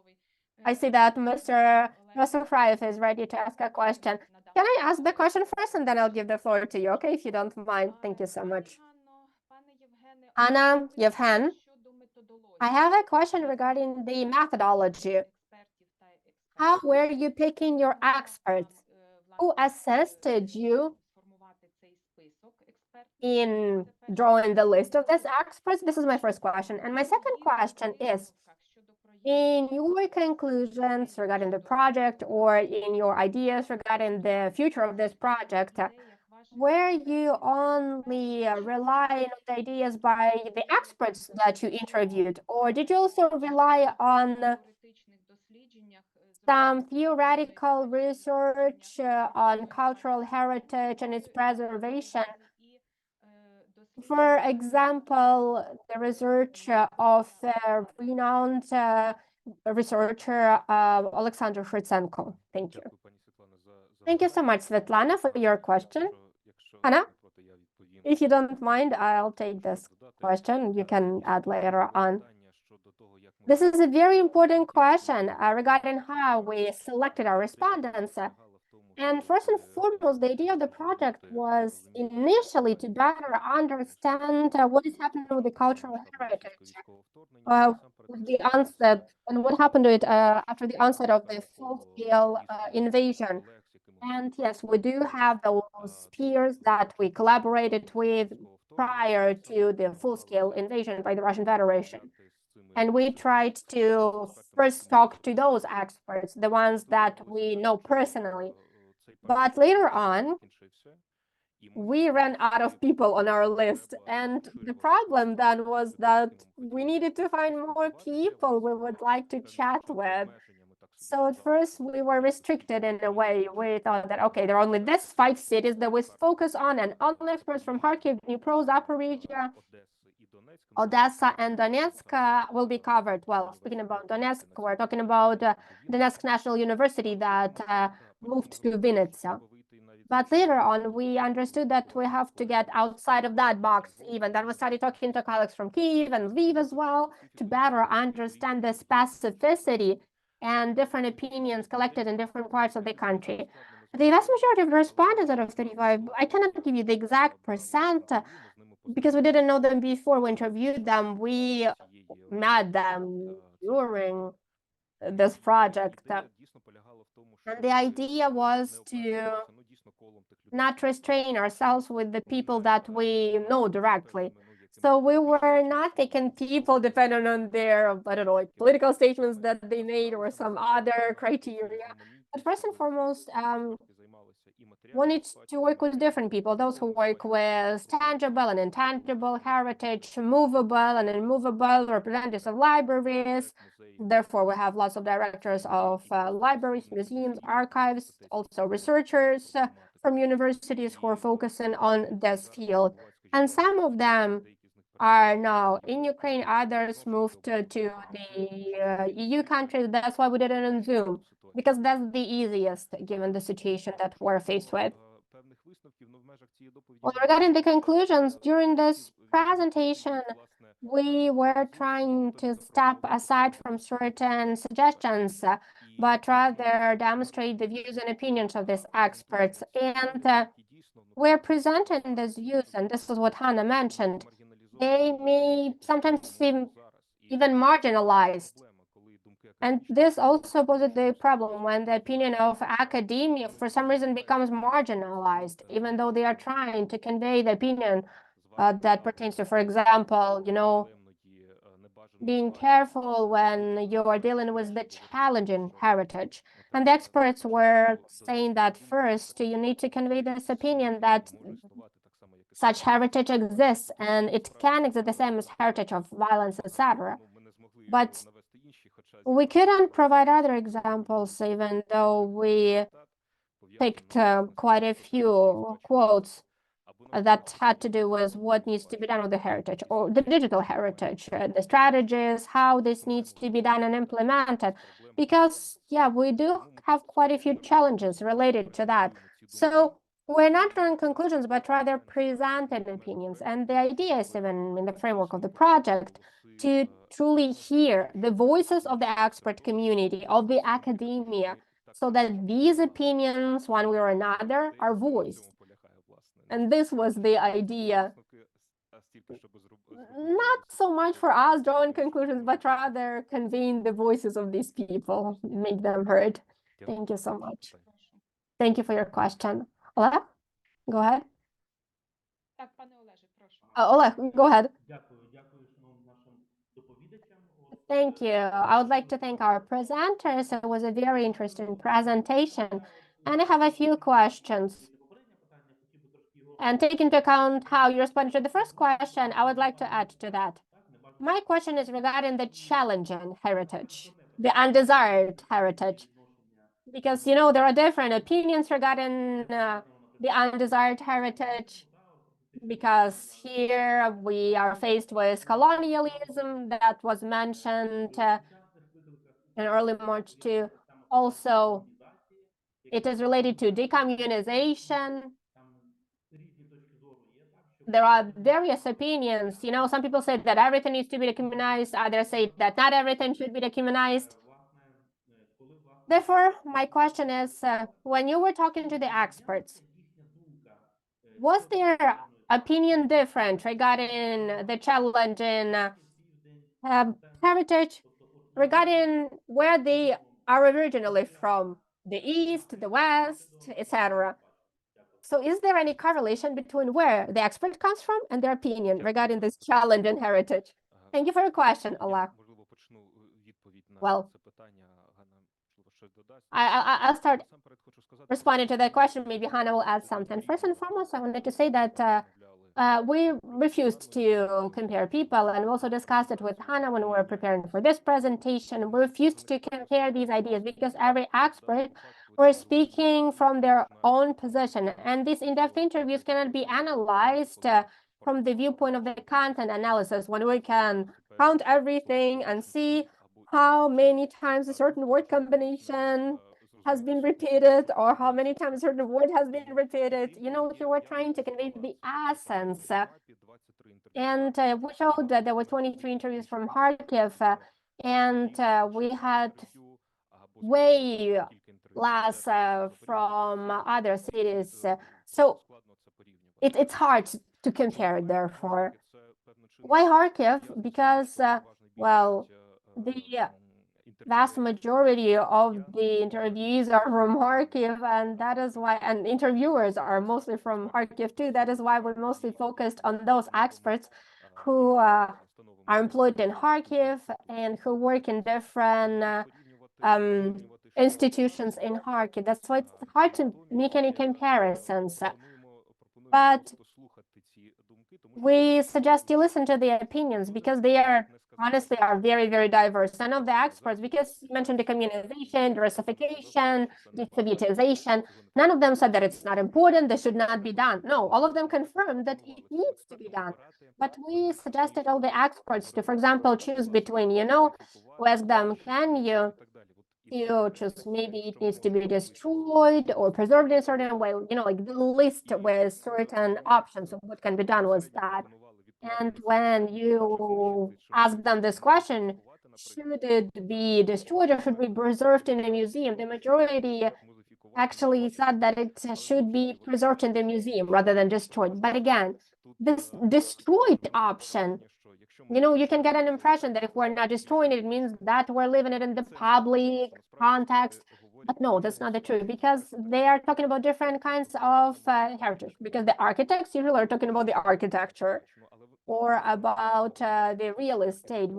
I see that Mr. Russo-Ukrainian is ready to ask a question. Can I ask the question first and then I'll give the floor to you, okay, if you don't mind? Thank you so much. Hanna, Yevhen, I have a question regarding the methodology. How were you picking your experts? Who assisted you in drawing the list of these experts? This is my first question. And my second question is, in your conclusions regarding the project or in your ideas regarding the future of this project, were you only relying on the ideas by the experts that you interviewed, or did you also rely on some theoretical research on cultural heritage and its preservation? For example, the research of renowned researcher Alexander Shritsenko. Thank you. Thank you so much, Svetlana, for your question. Hanna, if you don't mind, I'll take this question. You can add later on. This is a very important question regarding how we selected our respondents. And first and foremost, the idea of the project was initially to better understand what is happening with the cultural heritage with the onset and what happened to it after the onset of the full-scale invasion. And yes, we do have those peers that we collaborated with prior to the full-scale invasion by the Russian Federation. And we tried to first talk to those experts, the ones that we know personally. But later on, we ran out of people on our list. And the problem then was that we needed to find more people we would like to chat with. So at first we were restricted in a way. We thought that, okay, there are only these 5 cities that we focus on, and only experts from Kharkiv, Dnipro, Zaporizhia, Odessa, and Donetsk will be covered. Well, speaking about Donetsk, we're talking about Donetsk National University that moved to Vinnytsia. But later on, we understood that we have to get outside of that box even. Then we started talking to colleagues from Kyiv and Lviv as well to better understand the specificity and different opinions collected in different parts of the country. The vast majority of the respondents out of 35, I cannot give you the exact percent because we didn't know them before we interviewed them. We met them during this project. And the idea was to not restrain ourselves with the people that we know directly. So we were not taking people depending on their, I don't know, like political statements that they made or some other criteria. But first and foremost, we need to work with different people, those who work with tangible and intangible heritage, movable and immovable representatives of libraries. Therefore, we have lots of directors of libraries, museums, archives, also researchers from universities who are focusing on this field. And some of them are now in Ukraine, others moved to the EU countries. That's why we did it on Zoom, because that's the easiest given the situation that we're faced with. Well, regarding the conclusions, during this presentation, we were trying to step aside from certain suggestions, but rather demonstrate the views and opinions of these experts. And we're presenting these views, and this is what Hanna mentioned. They may sometimes seem even marginalized. And this supposes poses the problem when the opinion of academia for some reason becomes marginalized, even though they are trying to convey the opinion that pertains to, for example, being careful when you are dealing with the challenging heritage. And the experts were saying that first, you need to convey this opinion that such heritage exists and it can exist the same as heritage of violence, etc. But we couldn't provide other examples, even though we picked quite a few quotes that had to do with what needs to be done with the heritage or the digital heritage, the strategies, how this needs to be done and implemented. Because, yeah, we do have quite a few challenges related to that. So we're not drawing conclusions, but rather presented opinions. And the idea is, even in the framework of the project, to truly hear the voices of the expert community, of the academia, so that these opinions, one way or another, are voiced. And this was the idea. Not so much for us drawing conclusions, but rather conveying the voices of these people, make them heard. Thank you so much. Thank you for your question. Oleg, go ahead. Oleg, go ahead. Thank you. I would like to thank our presenters. It was a very interesting presentation. And I have a few questions. And take into account how you responded to the first question, I would like to add to that. My question is regarding the challenging heritage, the undesired heritage. Because, there are different opinions regarding the undesired heritage. Because here we are faced with colonialism that was mentioned in early March too. Also, it is related to decommunization. There are various opinions. Some people say that everything needs to be decommunized. Others say that not everything should be decommunized. Therefore, my question is, when you were talking to the experts, was their opinion different regarding the challenge in heritage, regarding where they are originally from, the East, the West, etc.? So is there any correlation between where the expert comes from and their opinion regarding this challenge and heritage? Thank you for your question, Oleg. Well, I'll start responding to that question. Maybe Hanna will add something. First and foremost, I wanted to say that we refused to compare people, and we also discussed it with Hanna when we were preparing for this presentation. We refused to compare these ideas because every expert were speaking from their own position, and these in-depth interviews cannot be analyzed from the viewpoint of the content analysis, when we can count everything and see how many times a certain word combination has been repeated, or how many times a certain word has been repeated. You know, if you were trying to convey the essence. And we showed that there were 23 interviews from Kharkiv, and we had way less from other cities. So it's hard to compare, therefore. Why Kharkiv? Because, well, the vast majority of the interviews are from Kharkiv, and that is why, and interviewers are mostly from Kharkiv too. That is why we're mostly focused on those experts who are employed in Kharkiv and who work in different institutions in Kharkiv. That's why it's hard to make any comparisons. But we suggest you listen to the opinions, because they are honestly very, very diverse. None of the experts, because you mentioned decommunization, Russification, desovietization, none of them said that it's not important, this should not be done. No, all of them confirmed that it needs to be done. But we suggested all the experts to, for example, choose between, we asked them, can you choose, maybe it needs to be destroyed or preserved in a certain way, like the list with certain options of what can be done with that. And when you ask them this question, should it be destroyed or should be preserved in a museum, the majority actually said that it should be preserved in the museum rather than destroyed. But again, this destroyed option, you can get an impression that if we're not destroying it, it means that we're leaving it in the public context. But no, that's not the truth, because they are talking about different kinds of heritage, because the architects usually are talking about the architecture or about the real estate.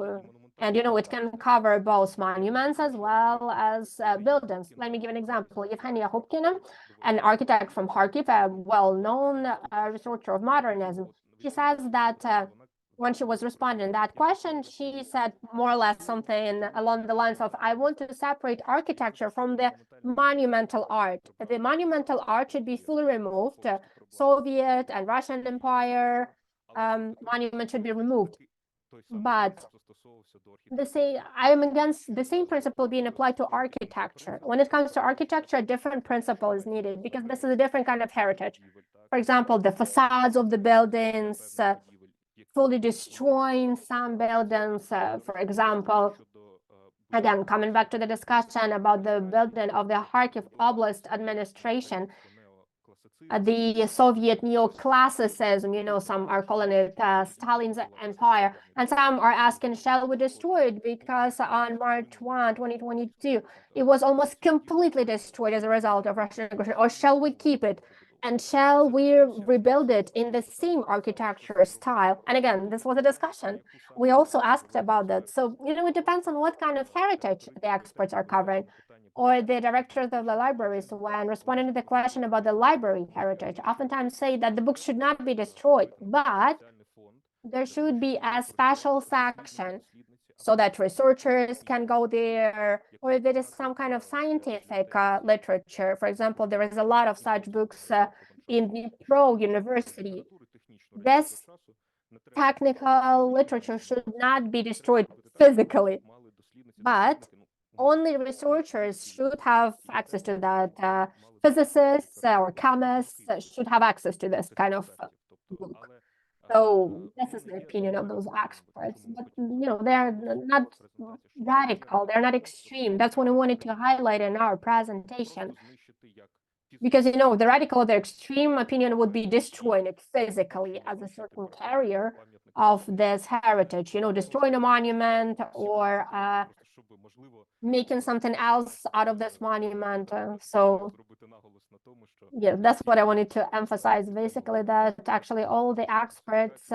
And, it can cover both monuments as well as buildings. Let me give an example. Yevhen, an architect from Kharkiv, a well-known researcher of modernism, she says that when she was responding to that question, she said more or less something along the lines of, I want to separate architecture from the monumental art. The monumental art should be fully removed. Soviet and Russian Empire monument should be removed. But I am against the same principle being applied to architecture. When it comes to architecture, a different principle is needed, because this is a different kind of heritage. For example, the facades of the buildings, fully destroying some buildings, for example. Again, coming back to the discussion about the building of the Kharkiv Oblast administration, the Soviet neoclassicism, some are calling it Stalin's empire, and some are asking, shall we destroy it? Because on March 1, 2022, it was almost completely destroyed as a result of Russian aggression. Or shall we keep it? And shall we rebuild it in the same architecture style? And again, this was a discussion. We also asked about that. So, it depends on what kind of heritage the experts are covering. Or the directors of the libraries, when responding to the question about the library heritage, oftentimes say that the books should not be destroyed, but there should be a special section so that researchers can go there, or if it is some kind of scientific literature. For example, there is a lot of such books in the Pro University. This technical literature should not be destroyed physically, but only researchers should have access to that. Physicists or chemists should have access to this kind of book. So this is the opinion of those experts. But, they're not radical, they're not extreme. That's what I wanted to highlight in our presentation. Because, the radical or the extreme opinion would be destroying it physically as a certain carrier of this heritage, destroying a monument or making something else out of this monument. So yeah, that's what I wanted to emphasize, basically, that actually all the experts,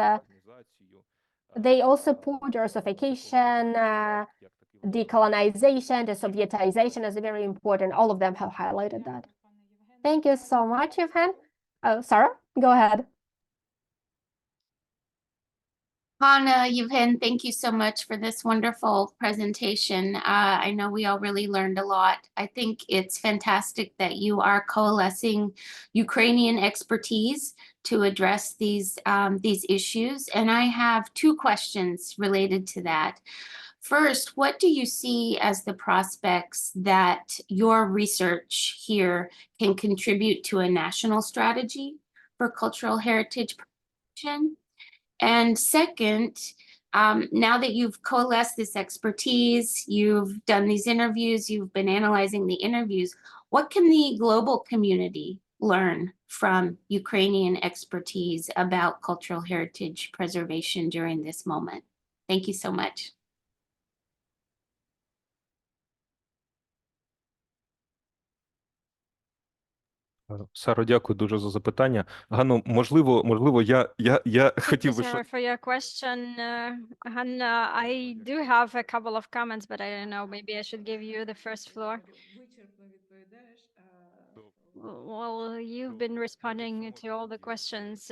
they all support Russification, decolonization, desovietization is very important. All of them have highlighted that. Thank you so much, Yevhen. Oh, Sarah, go ahead. Hanna, Yevhen, thank you so much for this wonderful presentation. I know we all really learned a lot. I think it's fantastic that you are coalescing Ukrainian expertise to address these issues. And I have two questions related to that. First, what do you see as the prospects that your research here can contribute to a national strategy for cultural heritage protection? And second, now that you've coalesced this expertise, you've done these interviews, you've been analyzing the interviews, what can the global community learn from Ukrainian expertise about cultural heritage preservation during this moment? Thank you so much. Саро, дякую дуже за запитання. Ганно, можливо, я хотів би, Sarah, for your question. Hanna, I do have a couple of comments, but I don't know, maybe I should give you the first floor. Well, you've been responding to all the questions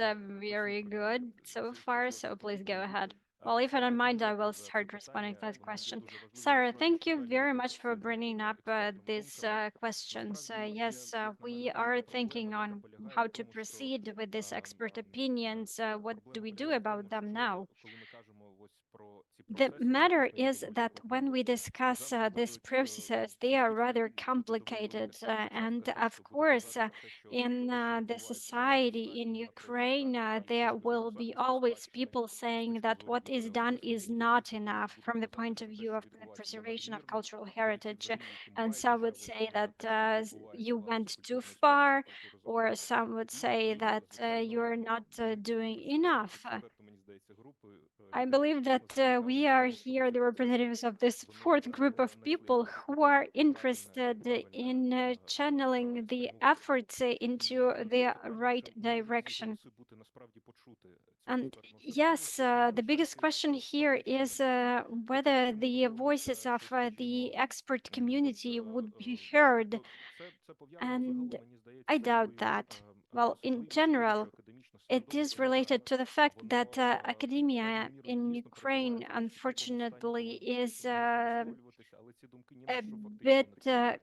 very good so far, so please go ahead. Well, if I don't mind, I will start responding to that question. Sarah, thank you very much for bringing up these questions. Yes, we are thinking on how to proceed with these expert opinions. What do we do about them now? The matter is that when we discuss these processes, they are rather complicated. And of course, in the society in Ukraine, there will be always people saying that what is done is not enough from the point of view of the preservation of cultural heritage. And some would say that you went too far, or some would say that you're not doing enough. I believe that we are here the representatives of this fourth group of people who are interested in channeling the efforts into the right direction. And yes, the biggest question here is whether the voices of the expert community would be heard. And I doubt that. Well, in general, it is related to the fact that academia in Ukraine, unfortunately, is a bit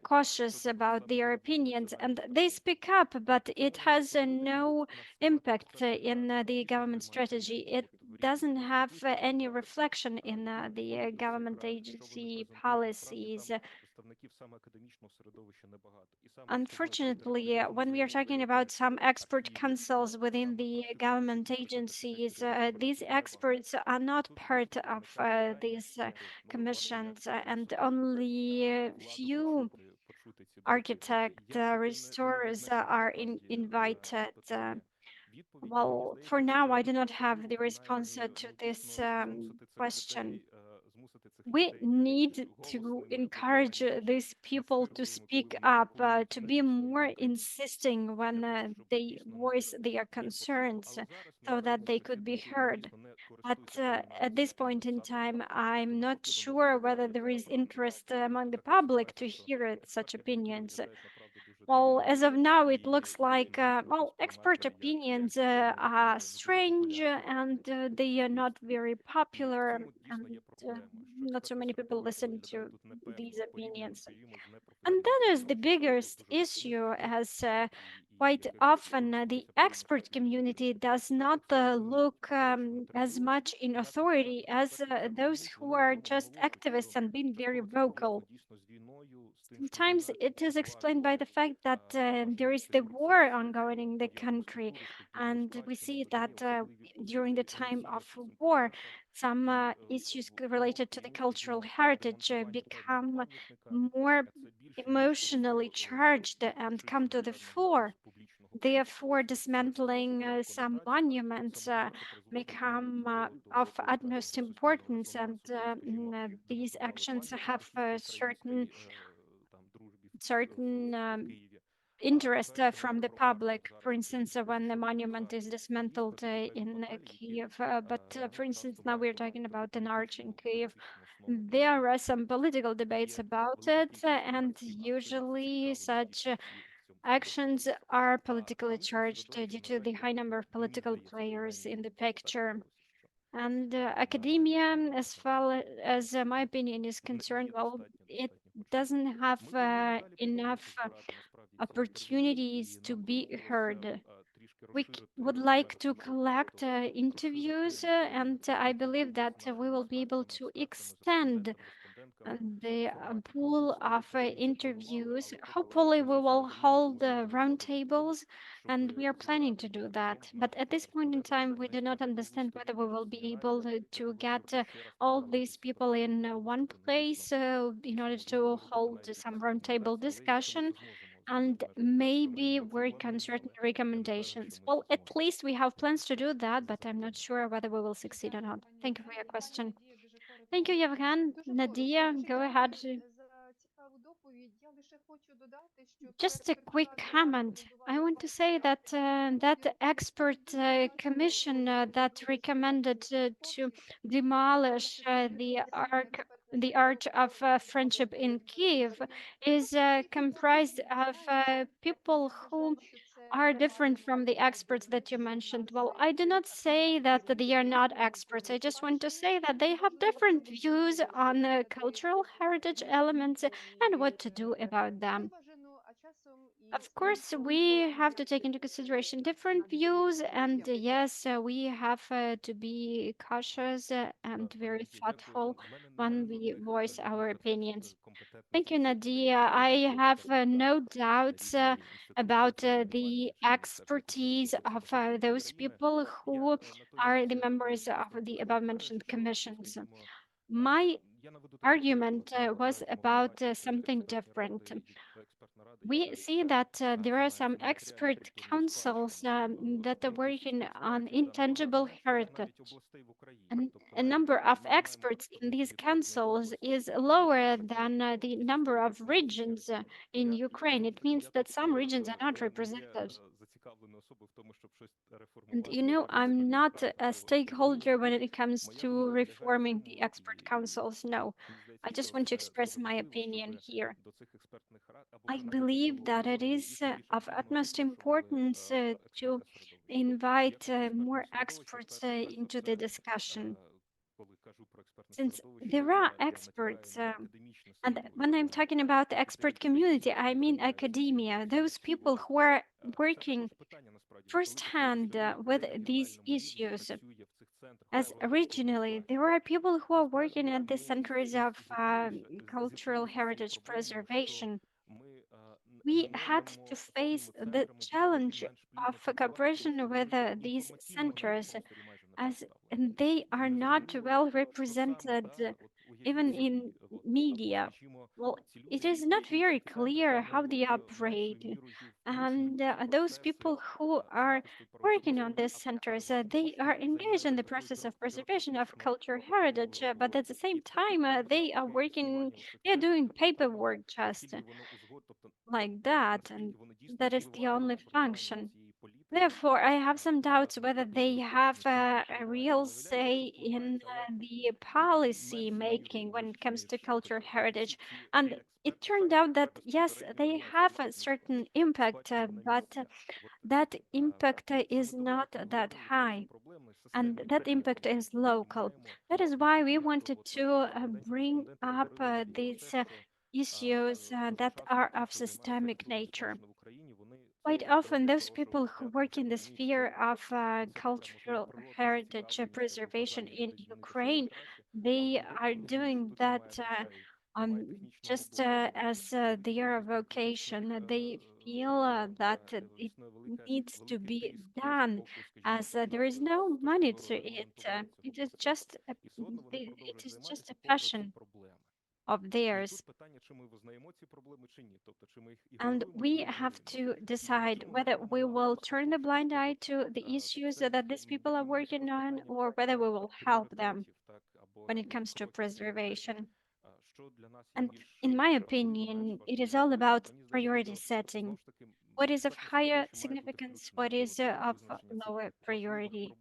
cautious about their opinions, and they speak up, but it has no impact in the government strategy. It doesn't have any reflection in the government agency policies. Unfortunately, when we are talking about some expert councils within the government agencies, these experts are not part of these commissions, and only a few architects, restorers are invited. Well, for now, I do not have the response to this question. We need to encourage these people to speak up, to be more insisting when they voice their concerns so that they could be heard. But at this point in time, I'm not sure whether there is interest among the public to hear such opinions. Well, as of now, it looks like, well, expert opinions are strange and they are not very popular, and not so many people listen to these opinions. And that is the biggest issue, as quite often the expert community does not look as much in authority as those who are just activists and being very vocal. Sometimes it is explained by the fact that there is the war ongoing in the country, and we see that during the time of war, some issues related to the cultural heritage become more emotionally charged and come to the fore. Therefore, dismantling some monuments become of utmost importance, and these actions have certain interest from the public. For instance, when the monument is dismantled in Kiev. But for instance, now we're talking about an arch in Kiev. There are some political debates about it, and usually such actions are politically charged due to the high number of political players in the picture. And academia, as far as my opinion is concerned, well, it doesn't have enough opportunities to be heard. We would like to collect interviews, and I believe that we will be able to extend the pool of interviews. Hopefully, we will hold roundtables, and we are planning to do that. But at this point in time, we do not understand whether we will be able to get all these people in one place in order to hold some roundtable discussion and maybe work on certain recommendations. Well, at least we have plans to do that, but I'm not sure whether we will succeed or not. Thank you for your question. Thank you, Yevhen. Nadia, go ahead. Just a quick comment. I want to say that that expert commission that recommended to demolish the Arch of Friendship in Kiev is comprised of people who are different from the experts that you mentioned. Well, I do not say that they are not experts. I just want to say that they have different views on the cultural heritage elements and what to do about them. Of course, we have to take into consideration different views, and yes, we have to be cautious and very thoughtful when we voice our opinions. Thank you, Nadia. I have no doubts about the expertise of those people who are the members of the above-mentioned commissions. My argument was about something different. We see that there are some expert councils that are working on intangible heritage. And a number of experts in these councils is lower than the number of regions in Ukraine. It means that some regions are not represented. And you know, I'm not a stakeholder when it comes to reforming the expert councils. No, I just want to express my opinion here. I believe that it is of utmost importance to invite more experts into the discussion. Since there are experts, and when I'm talking about the expert community, I mean academia, those people who are working firsthand with these issues. As originally, there are people who are working at the centers of cultural heritage preservation. We had to face the challenge of cooperation with these centers, as they are not well represented even in media. Well, it is not very clear how they operate. And those people who are working on these centers, they are engaged in the process of preservation of cultural heritage, but at the same time, they are working, they are doing paperwork just like that, and that is the only function. Therefore, I have some doubts whether they have a real say in the policy making when it comes to cultural heritage. And it turned out that, yes, they have a certain impact, but that impact is not that high. And that impact is local. That is why we wanted to bring up these issues that are of systemic nature. Quite often, those people who work in the sphere of cultural heritage preservation in Ukraine, they are doing that just as their vocation. They feel that it needs to be done, as there is no money to it. It is just a passion of theirs. And we have to decide whether we will turn the blind eye to the issues that these people are working on, or whether we will help them when it comes to preservation. And in my opinion, it is all about priority setting. What is of higher significance? What is of lower priority?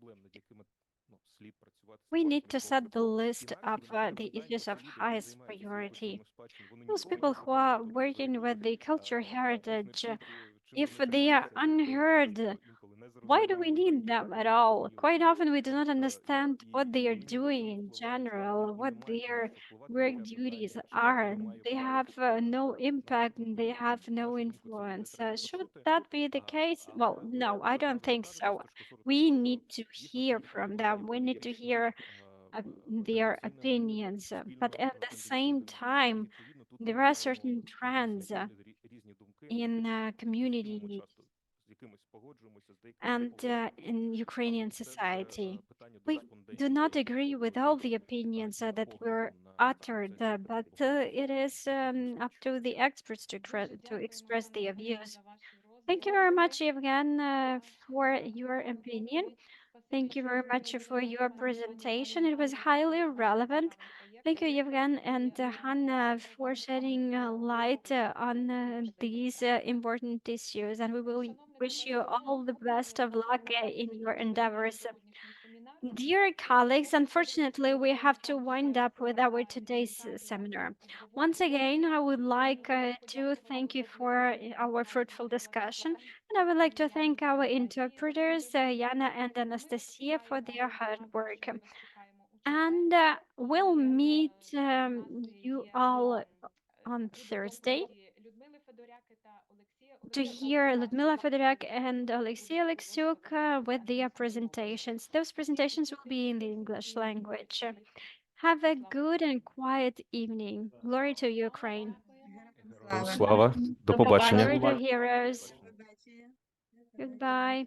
We need to set the list of the issues of highest priority. Those people who are working with the culture heritage, if they are unheard Why do we need them at all? Quite often we do not understand what they are doing in general, what their work duties are. They have no impact and they have no influence. Should that be the case? Well, no, I don't think so. We need to hear from them. We need to hear their opinions. But at the same time, there are certain trends in community and in Ukrainian society. We do not agree with all the opinions that were uttered, but it is up to the experts to express their views. Thank you very much, Yevhen, for your opinion. Thank you very much for your presentation. It was highly relevant. Thank you, Yevhen and Hanna, for shedding light on these important issues. And we will wish you all the best of luck in your endeavors. Dear colleagues, unfortunately, we have to wind up with our today's seminar. Once again, I would like to thank you for our fruitful discussion. And I would like to thank our interpreters, Yana and Anastasia, for their hard work. And we'll meet you all on Thursday to hear Ludmila Fedoryak and Alexei Aleksiuk with their presentations. Those presentations will be in the English language. Have a good and quiet evening. Glory to Ukraine. Слава, до побачення. Glory to heroes. Goodbye.